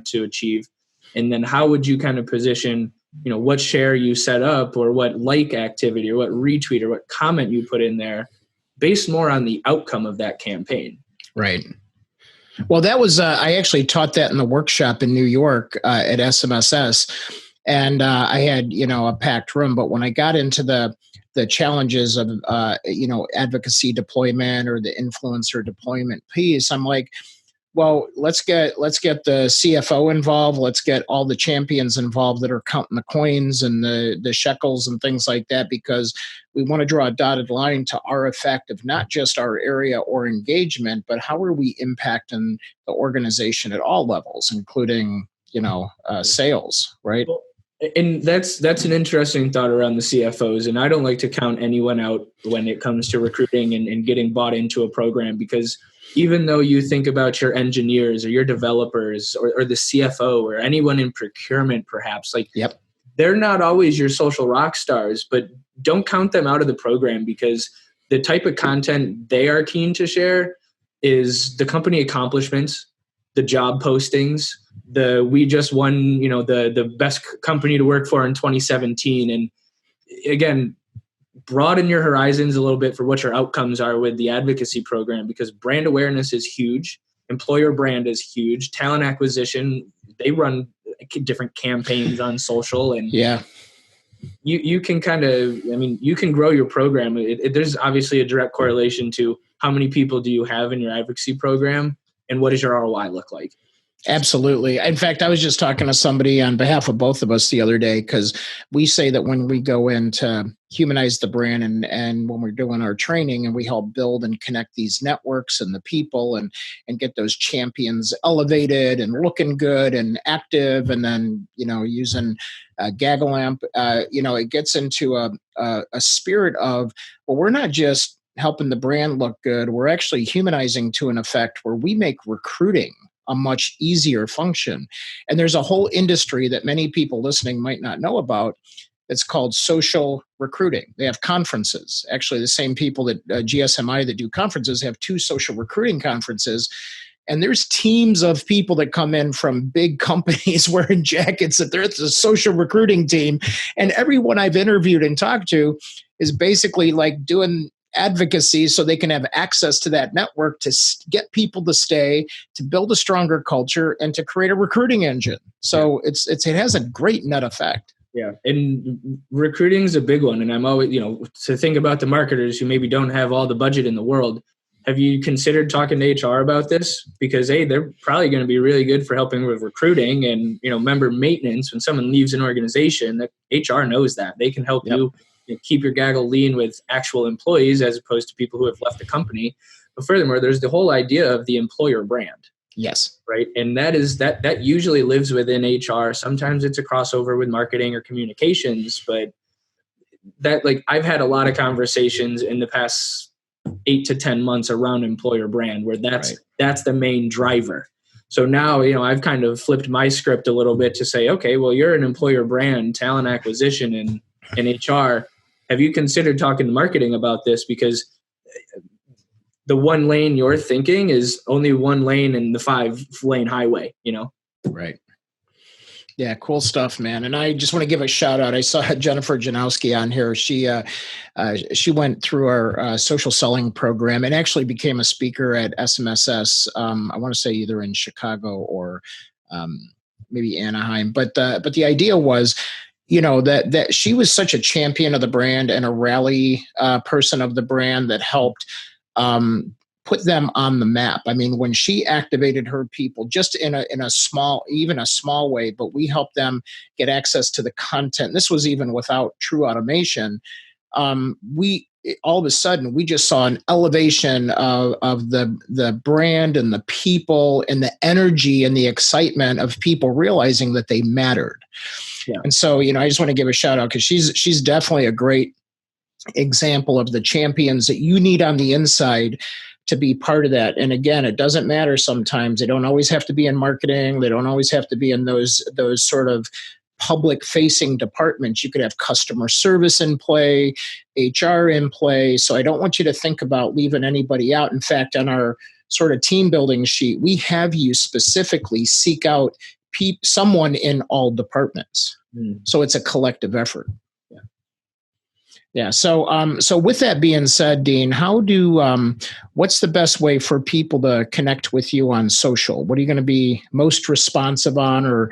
to achieve. And then how would you kind of position, what share you set up, or what like activity, or what retweet, or what comment you put in there, based more on the outcome of that campaign.
Right. Well, that was, I actually taught that in the workshop in New York at SMSS, and I had, a packed room. But when I got into the challenges of, advocacy deployment or the influencer deployment piece, I'm like, well, let's get the CFO involved. Let's get all the champions involved that are counting the coins and the shekels and things like that, because we want to draw a dotted line to our effect of not just our area or engagement, but how are we impacting the organization at all levels, including, sales, right?
Well, and that's an interesting thought around the CFOs. And I don't like to count anyone out when it comes to recruiting and getting bought into a program, because even though you think about your engineers or your developers or the CFO or anyone in procurement, perhaps, they're not always your social rock stars, but don't count them out of the program, because the type of content they are keen to share is the company accomplishments, the job postings, we just won, the best company to work for in 2017. And again, broaden your horizons a little bit for what your outcomes are with the advocacy program, because brand awareness is huge. Employer brand is huge. Talent acquisition, they run different campaigns on social, and you can you can grow your program. There's obviously a direct correlation to how many people do you have in your advocacy program and what does your ROI look like.
Absolutely. In fact, I was just talking to somebody on behalf of both of us the other day, because we say that when we go in to humanize the brand and when we're doing our training and we help build and connect these networks and the people and get those champions elevated and looking good and active, and then, using Gaggle, it gets into a spirit of, well, we're not just helping the brand look good. We're actually humanizing to an effect where we make recruiting a much easier function. And there's a whole industry that many people listening might not know about. It's called social recruiting. They have conferences. Actually, the same people that GSMI that do conferences have 2 social recruiting conferences. And there's teams of people that come in from big companies wearing jackets that they're at the social recruiting team. And everyone I've interviewed and talked to is basically like doing advocacy so they can have access to that network to get people to stay, to build a stronger culture, and to create a recruiting engine. So it has a great net effect.
Yeah. And recruiting is a big one. And I'm always, to think about the marketers who maybe don't have all the budget in the world. Have you considered talking to HR about this? Because they're probably going to be really good for helping with recruiting and, member maintenance. When someone leaves an organization, that HR knows that. They can help you keep your Gaggle lean with actual employees as opposed to people who have left the company. But furthermore, there's the whole idea of the employer brand.
Yes.
Right. And that usually lives within HR. Sometimes it's a crossover with marketing or communications, but I've had a lot of conversations in the past 8 to 10 months around employer brand, where that's the main driver. So now, I've kind of flipped my script a little bit to say, okay, well, you're an employer brand, talent acquisition, and HR. Have you considered talking to marketing about this? Because the one lane you're thinking is only one lane in the 5-lane highway,
Right. Yeah, cool stuff, man. And I just want to give a shout out. I saw Jennifer Janowski on here. She went through our social selling program and actually became a speaker at SMSS. I want to say either in Chicago or maybe Anaheim. But the idea was, that she was such a champion of the brand and a rally person of the brand that helped put them on the map. I mean, when she activated her people just in a small way, but we helped them get access to the content. This was even without true automation. all of a sudden we just saw an elevation of the brand and the people and the energy and the excitement of people realizing that they mattered. Yeah. And so, I just want to give a shout out because she's definitely a great example of the champions that you need on the inside to be part of that. And again, it doesn't matter sometimes. They don't always have to be in marketing. They don't always have to be in those sort of public facing departments. You could have customer service in play, HR in play. So I don't want you to think about leaving anybody out. In fact, on our sort of team building sheet, we have you specifically seek out someone in all departments. So it's a collective effort. Yeah. So with that being said, Dean, what's the best way for people to connect with you on social? What are you going to be most responsive on, or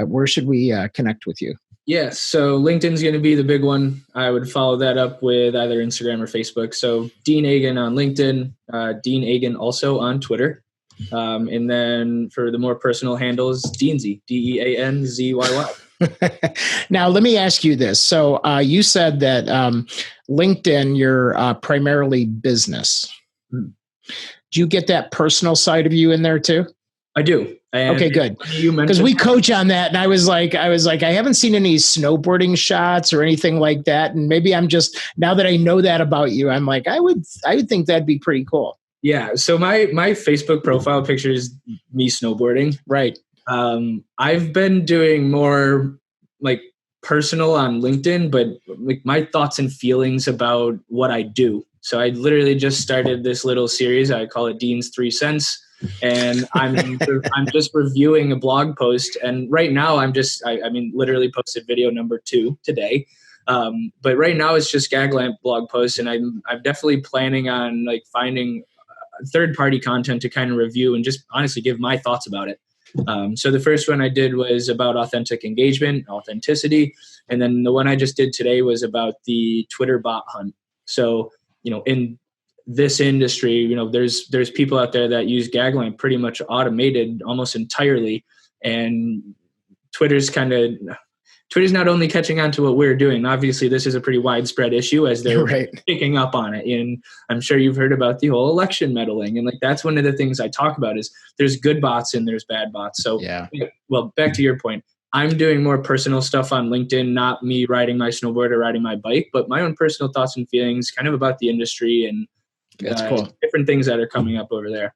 where should we connect with you?
Yeah. So LinkedIn's going to be the big one. I would follow that up with either Instagram or Facebook. So Dean Agen on LinkedIn, Dean Agen also on Twitter. And then for the more personal handles, Deanzy, DeanZyy.
Now, let me ask you this. So you said that LinkedIn, you're primarily business. Do you get that personal side of you in there too?
I do. And
okay, good. Because we coach on that, and I was like, I haven't seen any snowboarding shots or anything like that. And maybe I'm just, now that I know that about you, I'm like, I would think that'd be pretty cool.
Yeah. So my Facebook profile picture is me snowboarding.
Right.
I've been doing more like personal on LinkedIn, but like my thoughts and feelings about what I do. So I literally just started this little series. I call it Dean's 3 Cents. And I'm just reviewing a blog post. And right now I literally posted video number 2 today. But right now it's just Gaggle blog posts. And I'm definitely planning on like finding third-party content to kind of review and just honestly give my thoughts about it. So the first one I did was about authentic engagement, authenticity. And then the one I just did today was about the Twitter bot hunt. So, in this industry, there's people out there that use Gaggle pretty much automated almost entirely. And Twitter's not only catching on to what we're doing. Obviously, this is a pretty widespread issue as they're picking up on it. And I'm sure you've heard about the whole election meddling. And like that's one of the things I talk about is there's good bots and there's bad bots. So, well, back to your point, I'm doing more personal stuff on LinkedIn, not me riding my snowboard or riding my bike, but my own personal thoughts and feelings kind of about the industry and
that's cool.
Different things that are coming up over there.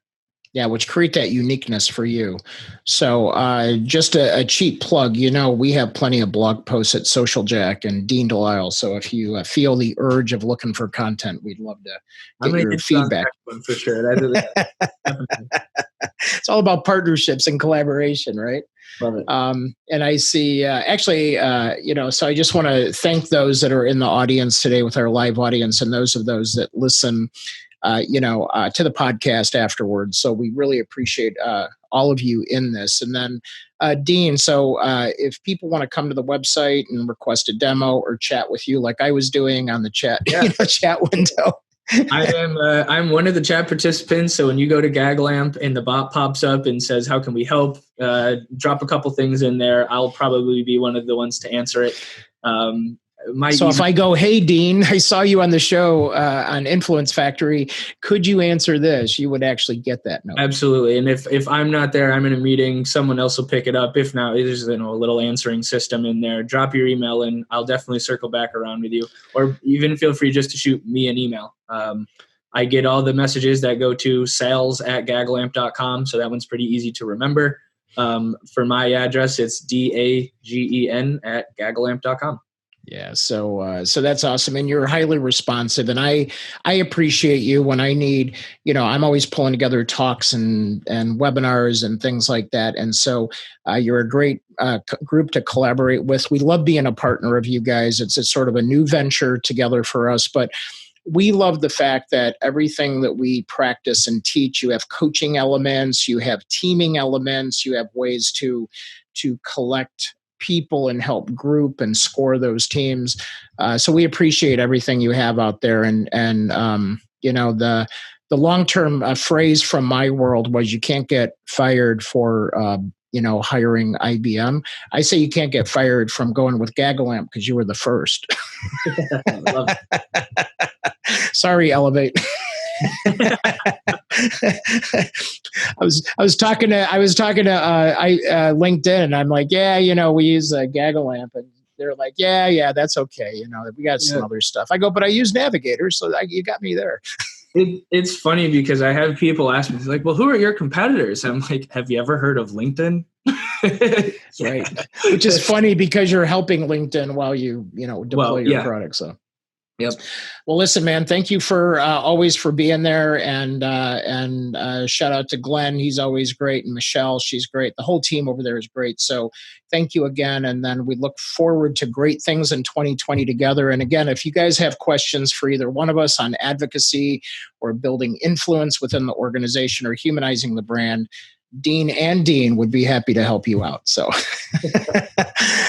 Yeah, which create that uniqueness for you. So just a cheap plug, we have plenty of blog posts at Social Jack and Dean DeLisle. So if you feel the urge of looking for content, we'd love to get your feedback.
One for sure.
It's all about partnerships and collaboration, right?
Love it.
And I see, so I just want to thank those that are in the audience today with our live audience and those that listen to the podcast afterwards. So we really appreciate all of you in this. And then Dean, so if people want to come to the website and request a demo or chat with you like I was doing on the chat, chat window.
I'm one of the chat participants. So when you go to Gaglamp and the bot pops up and says, how can we help? Drop a couple things in there. I'll probably be one of the ones to answer it. If I go, hey, Dean, I saw you on the show on Influence Factory. Could you answer this? You would actually get that note. Absolutely. And if I'm not there, I'm in a meeting, someone else will pick it up. If not, there's a little answering system in there. Drop your email and I'll definitely circle back around with you. Or even feel free just to shoot me an email. I get all the messages that go to sales@gaggleamp.com. So that one's pretty easy to remember. For my address, it's DAGEN@gaggleamp.com. Yeah. So that's awesome. And you're highly responsive. And I appreciate you when I need, I'm always pulling together talks and webinars and things like that. And so you're a great group to collaborate with. We love being a partner of you guys. It's sort of a new venture together for us, but we love the fact that everything that we practice and teach, you have coaching elements, you have teaming elements, you have ways to collect people and help group and score those teams. So we appreciate everything you have out there. And the long-term phrase from my world was you can't get fired for, hiring IBM. I say you can't get fired from going with Gaggle because you were the first.
Sorry, Elevate. I was talking to LinkedIn, and I'm like, yeah, we use a Gaggle amp, and they're like, yeah, that's okay. We got some other stuff. I go, but I use Navigator, so you got me there.
It's funny because I have people ask me, like, well, who are your competitors? I'm like, have you ever heard of LinkedIn?
Right. Which is funny because you're helping LinkedIn while you deploy your product. So.
Yep.
Well, listen, man, thank you for always for being there, and shout out to Glenn. He's always great. And Michelle, she's great. The whole team over there is great. So thank you again. And then we look forward to great things in 2020 together. And again, if you guys have questions for either one of us on advocacy or building influence within the organization or humanizing the brand, Dean would be happy to help you out. So,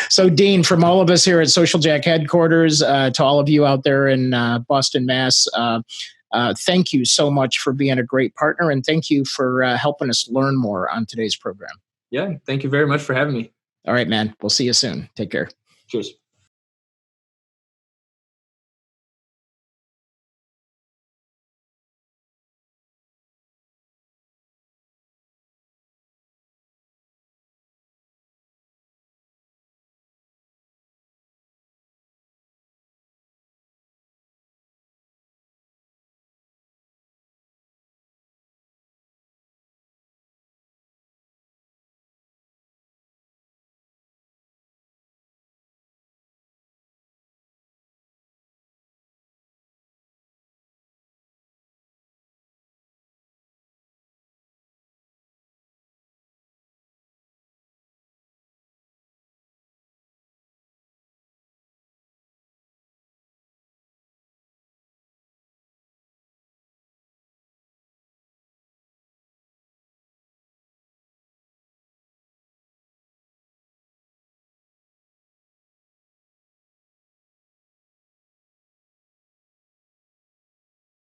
so Dean, from all of us here at Social Jack headquarters, to all of you out there in Boston, Mass, thank you so much for being a great partner, and thank you for helping us learn more on today's program.
Yeah, thank you very much for having me.
All right, man. We'll see you soon. Take care.
Cheers.